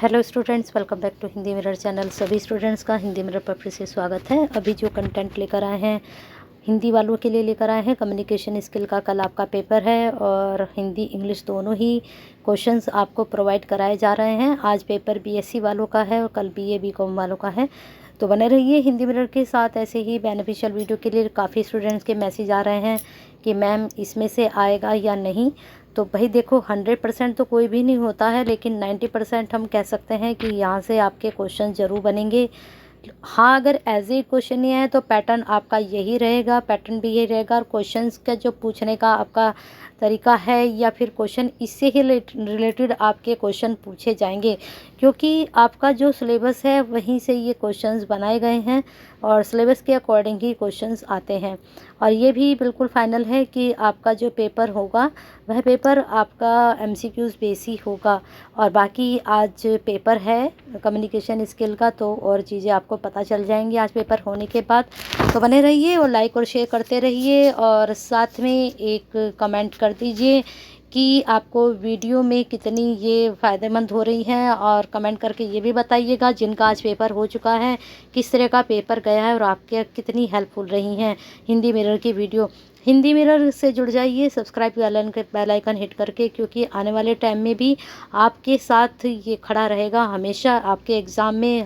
Hello students, welcome back to Hindi mirror channel. सभी students का Hindi mirror पर फिर से स्वागत है। अभी जो कंटेंट लेकर आए हैं हिंदी वालों के लिए लेकर आए हैं, कम्युनिकेशन स्किल का कल आपका पेपर है और हिंदी इंग्लिश दोनों ही क्वेश्चंस आपको प्रोवाइड कराए जा रहे हैं। आज पेपर बीएससी वालों का है और कल बीए बीकॉम वालों का है, तो बने रहिए हिंदी मिरर के साथ। ऐसे ही बेनिफिशियल वीडियो के लिए काफ़ी स्टूडेंट्स के मैसेज आ रहे हैं कि मैम इसमें से आएगा या नहीं। तो भाई देखो, 100% तो कोई भी नहीं होता है, लेकिन 90% हम कह सकते हैं कि यहाँ से आपके क्वेश्चन ज़रूर बनेंगे। हाँ, अगर एज ए क्वेश्चन ये है तो पैटर्न आपका यही रहेगा, पैटर्न भी यही रहेगा। और क्वेश्चंस का जो पूछने का आपका तरीका है या फिर क्वेश्चन इससे ही रिलेटेड आपके क्वेश्चन पूछे जाएंगे, क्योंकि आपका जो सिलेबस है वहीं से ये क्वेश्चंस बनाए गए हैं और सिलेबस के अकॉर्डिंग ही क्वेश्चंस आते हैं। और ये भी बिल्कुल फाइनल है कि आपका जो पेपर होगा वह पेपर आपका एमसीक्यूज़ बेस ही होगा। और बाकी आज पेपर है कम्युनिकेशन स्किल का, तो और चीज़ें आपको पता चल जाएंगी आज पेपर होने के बाद। तो बने रहिए और लाइक और शेयर करते रहिए और साथ में एक कमेंट कर दीजिए कि आपको वीडियो में कितनी ये फ़ायदेमंद हो रही हैं, और कमेंट करके ये भी बताइएगा जिनका आज पेपर हो चुका है किस तरह का पेपर गया है और आपके कितनी हेल्पफुल रही हैं हिंदी मिरर की वीडियो। हिंदी मिरर से जुड़ जाइए सब्सक्राइब बेल आइकन हिट करके, क्योंकि आने वाले टाइम में भी आपके साथ ये खड़ा रहेगा हमेशा। आपके एग्ज़ाम में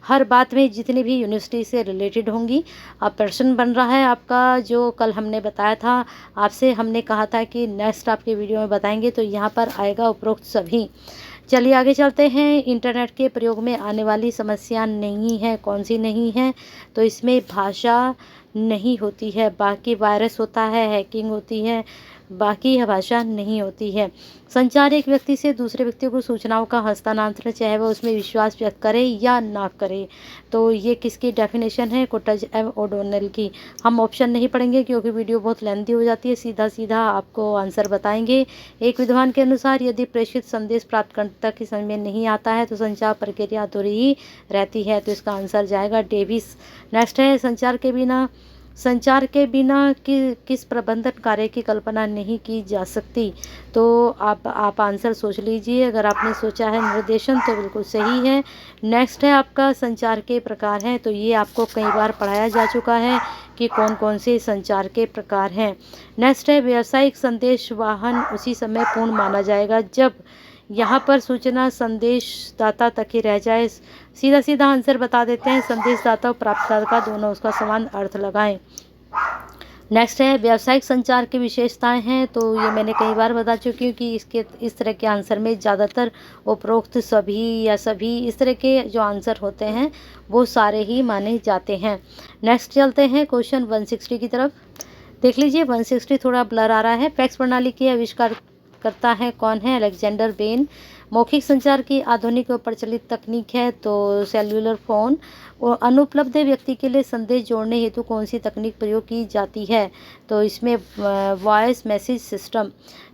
हर बात में जितनी भी यूनिवर्सिटी से रिलेटेड होंगी। अब प्रश्न बन रहा है आपका, जो कल हमने बताया था आपसे, हमने कहा था कि नेक्स्ट आपके वीडियो में बताएंगे, तो यहाँ पर आएगा उपरोक्त सभी। चलिए आगे चलते हैं। इंटरनेट के प्रयोग में आने वाली समस्या नहीं है, कौन सी नहीं है? तो इसमें भाषा नहीं होती है, बाकी वायरस होता है, हैकिंग होती है, बाकी यह भाषा नहीं होती है। संचार एक व्यक्ति से दूसरे व्यक्ति को सूचनाओं का हस्तांतरण, चाहे वह उसमें विश्वास व्यक्त करे या ना करे। तो ये किसकी डेफिनेशन है? कोटज एम ओडोनेल की। हम ऑप्शन नहीं पढ़ेंगे क्योंकि वीडियो बहुत लेंथी हो जाती है, सीधा सीधा आपको आंसर बताएंगे। एक विद्वान के अनुसार यदि प्रेषित संदेश प्राप्तकर्ता की समझ में नहीं आता है तो संचार प्रक्रिया अधूरी ही रहती है। तो इसका आंसर जाएगा डेविस। नेक्स्ट है, संचार के बिना किस प्रबंधन कार्य की कल्पना नहीं की जा सकती। तो आप आंसर सोच लीजिए। अगर आपने सोचा है निर्देशन तो बिल्कुल सही है। नेक्स्ट है आपका संचार के प्रकार हैं, तो ये आपको कई बार पढ़ाया जा चुका है कि कौन कौन से संचार के प्रकार हैं। नेक्स्ट है, व्यावसायिक संदेश वाहन उसी समय पूर्ण माना जाएगा जब यहाँ पर सूचना संदेशदाता तक ही रह जाए। सीधा सीधा आंसर बता देते हैं, संदेशदाता और प्राप्तकर्ता दोनों उसका समान अर्थ लगाएं। नेक्स्ट है, व्यावसायिक संचार की विशेषताएं हैं, तो ये मैंने कई बार बता चुकी हूँ कि इस तरह के आंसर में ज़्यादातर उपरोक्त सभी या सभी इस तरह के जो आंसर होते हैं वो सारे ही माने जाते हैं। नेक्स्ट चलते हैं क्वेश्चन 160 की तरफ। देख लीजिए 160 थोड़ा ब्लर आ रहा है। फैक्स प्रणाली के आविष्कार करता है कौन है? Alexander Ben. मौखिक संचार की आधुनिक और प्रचलित तकनीक है तो सेल्युलर फोन। और अनुपलब्ध व्यक्ति के लिए संदेश जोड़ने हेतु कौन सी तकनीक प्रयोग की जाती है? तो इसमें वॉइस मैसेज सिस्टम।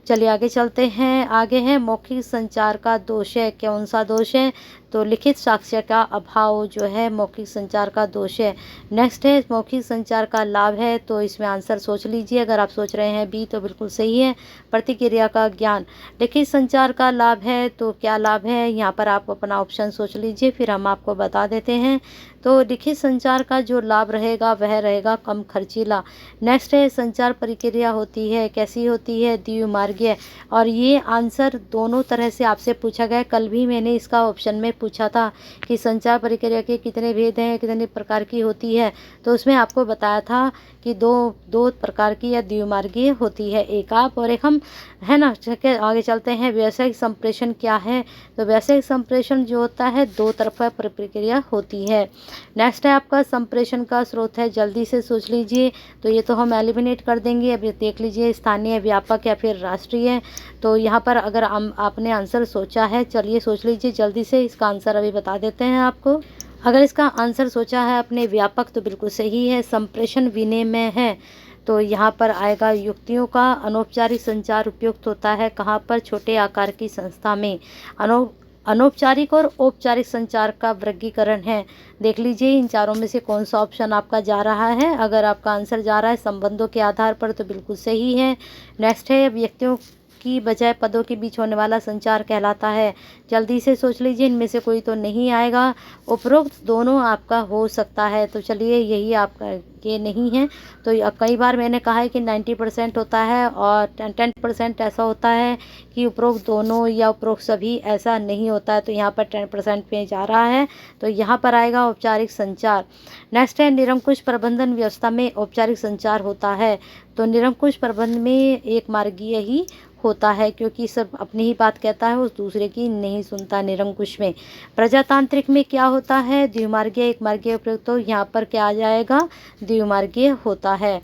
चलिए आगे चलते हैं। आगे है मौखिक संचार का दोष है, कौन सा दोष है? तो लिखित साक्ष्य का अभाव जो है मौखिक संचार का दोष है। नेक्स्ट है, मौखिक संचार का लाभ है, तो इसमें आंसर सोच लीजिए। अगर आप सोच रहे हैं बी तो बिल्कुल सही है, प्रतिक्रिया का ज्ञान। लिखित संचार का लाभ है, तो क्या लाभ है? यहाँ पर आप अपना ऑप्शन सोच लीजिए, फिर हम आपको बता देते हैं। तो लिखित संचार का जो लाभ रहेगा वह रहेगा कम खर्चीला। नेक्स्ट है, संचार प्रक्रिया होती है, कैसी होती है? द्विमार्गीय। और ये आंसर दोनों तरह से आपसे पूछा गया। कल भी मैंने इसका ऑप्शन में पूछा था कि संचार प्रक्रिया के कितने भेद हैं, कितने प्रकार की होती है, तो उसमें आपको बताया था कि दो प्रकार की या द्विमार्गीय होती है, एक आप और एक हम, है ना। आगे चलते हैं, व्यावसायिक संप्रेषण क्या है? तो व्यावसायिक संप्रेषण जो होता है दो तरफा प्रक्रिया होती है। नेक्स्ट है आपका संप्रेषण का स्रोत है, जल्दी से सोच लीजिए। तो ये तो हम एलिमिनेट कर देंगे। अब देख लीजिए, स्थानीय, व्यापक या फिर राष्ट्रीय। तो यहाँ पर अगर आपने आंसर सोचा है, चलिए सोच लीजिए जल्दी से। इसका आंसर अभी बता देते हैं आपको। अगर इसका आंसर सोचा है अपने व्यापक तो बिल्कुल सही है, संप्रेषण विनिमय है। तो यहाँ पर आएगा युक्तियों का। अनौपचारिक संचार उपयुक्त होता है कहाँ पर? छोटे आकार की संस्था में। अनौपचारिक और औपचारिक संचार का वर्गीकरण है। देख लीजिए इन चारों में से कौन सा ऑप्शन आपका जा रहा है। अगर आपका आंसर जा रहा है संबंधों के आधार पर तो बिल्कुल सही है। नेक्स्ट है, व्यक्तियों की बजाय पदों के बीच होने वाला संचार कहलाता है। जल्दी से सोच लीजिए, इनमें से कोई तो नहीं आएगा। उपरोक्त दोनों आपका हो सकता है, तो चलिए यही आपका ये नहीं है। तो कई बार मैंने कहा है कि 90% होता है और 10% ऐसा होता है कि उपरोक्त दोनों या उपरोक्त सभी ऐसा नहीं होता है। तो यहाँ पर 10% पे जा रहा है, तो यहाँ पर आएगा औपचारिक संचार। नेक्स्ट है निरंकुश प्रबंधन व्यवस्था में औपचारिक संचार होता है। तो निरंकुश प्रबंध में एक मार्गीय ही होता है, क्योंकि सब अपनी ही बात कहता है, उस दूसरे की नहीं सुनता। निरंकुश में प्रजातांत्रिक में क्या होता है, द्विमार्गीय एक मार्गीय प्रयोग। तो यहाँ पर क्या आ जाएगा, द्विमार्गीय होता है।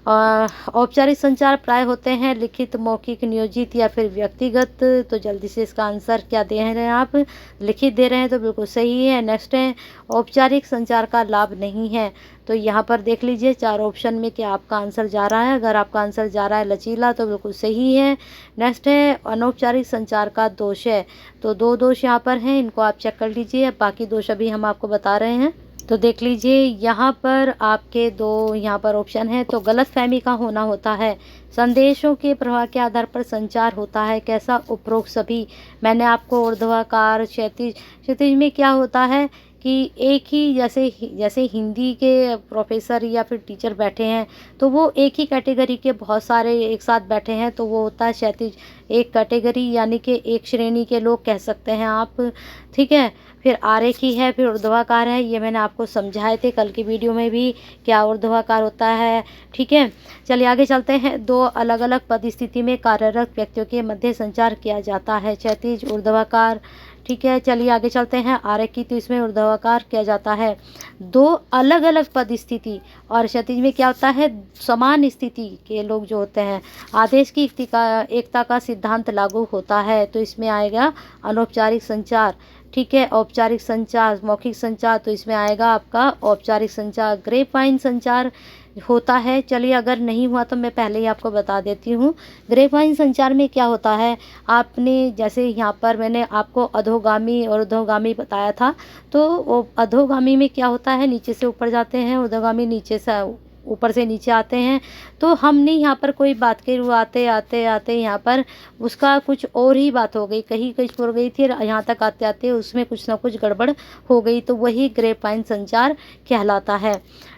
औपचारिक संचार प्राय होते हैं लिखित, मौखिक, नियोजित या फिर व्यक्तिगत। तो जल्दी से इसका आंसर क्या दे रहे हैं आप, लिखित दे रहे हैं, तो बिल्कुल सही है। नेक्स्ट है औपचारिक संचार का लाभ नहीं है। तो यहाँ पर देख लीजिए 4 ऑप्शन में क्या आपका आंसर जा रहा है। अगर आपका आंसर जा रहा है लचीला, तो बिल्कुल सही है। नेक्स्ट है अनौपचारिक संचार का दोष है। तो 2 दोष यहाँ पर हैं, इनको आप चेक कर लीजिए। बाकी दोष अभी हम आपको बता रहे हैं। तो देख लीजिए यहाँ पर आपके 2 यहाँ पर ऑप्शन है। तो गलतफहमी का होना होता है। संदेशों के प्रवाह के आधार पर संचार होता है। कैसा, उपरोक्त सभी। मैंने आपको ऊर्ध्वाधर, क्षैतिज। क्षैतिज में क्या होता है कि एक ही जैसे हिंदी के प्रोफेसर या फिर टीचर बैठे हैं, तो वो एक ही कैटेगरी के बहुत सारे एक साथ बैठे हैं, तो वो होता है क्षैतिज। एक कैटेगरी यानी कि एक श्रेणी के लोग कह सकते हैं आप, ठीक है। फिर आरेखी है, फिर ऊर्ध्वाकार है। ये मैंने आपको समझाए थे कल की वीडियो में भी, क्या ऊर्ध्वाकार होता है, ठीक है। चलिए आगे चलते हैं। 2 अलग अलग परिस्थिति में कार्यरत व्यक्तियों के मध्य संचार किया जाता है, क्षैतिज, ऊर्ध्वाकार, ठीक है। चलिए आगे चलते हैं। आरेखी, तो इसमें ऊर्ध्वाकार किया जाता है। 2 अलग अलग पदस्थिति और क्षैतिज में क्या होता है, समान स्थिति के लोग जो होते हैं। आदेश की एकता का सिद्धांत लागू होता है। तो इसमें आएगा अनौपचारिक संचार, ठीक है। औपचारिक संचार, मौखिक संचार, तो इसमें आएगा आपका औपचारिक संचार। ग्रेपवाइन संचार होता है। चलिए अगर नहीं हुआ तो मैं पहले ही आपको बता देती हूँ। ग्रेपवाइन संचार में क्या होता है, आपने जैसे यहाँ पर मैंने आपको अधोगामी और ऊर्ध्वगामी बताया था। तो वो अधोगामी में क्या होता है, नीचे से ऊपर जाते हैं, ऊर्ध्वगामी नीचे से ऊपर से नीचे आते हैं। तो हमने यहाँ पर कोई बात के आते आते आते यहाँ पर उसका कुछ और ही बात हो गई, कहीं कहीं छोड़ गई थी, यहाँ तक आते आते उसमें कुछ ना कुछ गड़बड़ हो गई, तो वही ग्रेपवाइन संचार कहलाता है।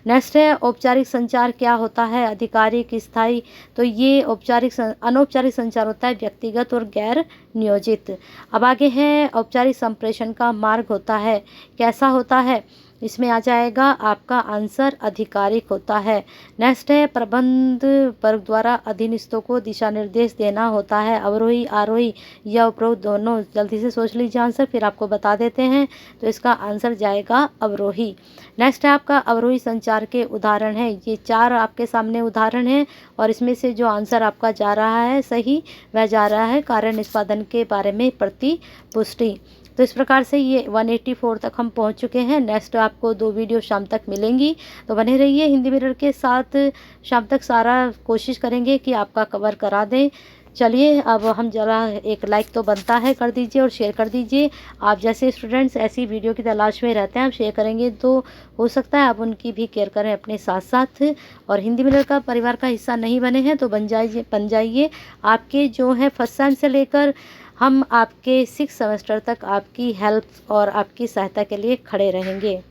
नेक्स्ट है औपचारिक संचार क्या होता है, आधिकारिक, स्थायी। तो ये अनौपचारिक संचार होता है, व्यक्तिगत और गैर नियोजित। अब आगे है औपचारिक संप्रेषण का मार्ग होता है। कैसा होता है, इसमें आ जाएगा आपका आंसर आधिकारिक होता है। नेक्स्ट है प्रबंध वर्ग द्वारा अधीनस्थों को दिशा निर्देश देना होता है। अवरोही, आरोही या उपरोक्त दोनों। जल्दी से सोच लीजिए आंसर, फिर आपको बता देते हैं। तो इसका आंसर जाएगा अवरोही। नेक्स्ट है आपका अवरोही संचार के उदाहरण है। ये 4 आपके सामने उदाहरण हैं और इसमें से जो आंसर आपका जा रहा है सही, वह जा रहा है कार्य निष्पादन के बारे में प्रतिपुष्टि। तो इस प्रकार से ये 184 तक हम पहुंच चुके हैं। नेक्स्ट आपको 2 वीडियो शाम तक मिलेंगी, तो बने रहिए हिंदी मिरर के साथ। शाम तक सारा कोशिश करेंगे कि आपका कवर करा दें। चलिए अब हम जरा एक लाइक तो बनता है, कर दीजिए और शेयर कर दीजिए। आप जैसे स्टूडेंट्स ऐसी वीडियो की तलाश में रहते हैं, आप शेयर करेंगे तो हो सकता है आप उनकी भी केयर करें अपने साथ साथ। और हिंदी मिरर का परिवार का हिस्सा नहीं बने हैं तो बन जाइए। आपके जो है फर्स्ट सेम से लेकर हम आपके 6 सेमेस्टर तक आपकी हेल्प और आपकी सहायता के लिए खड़े रहेंगे।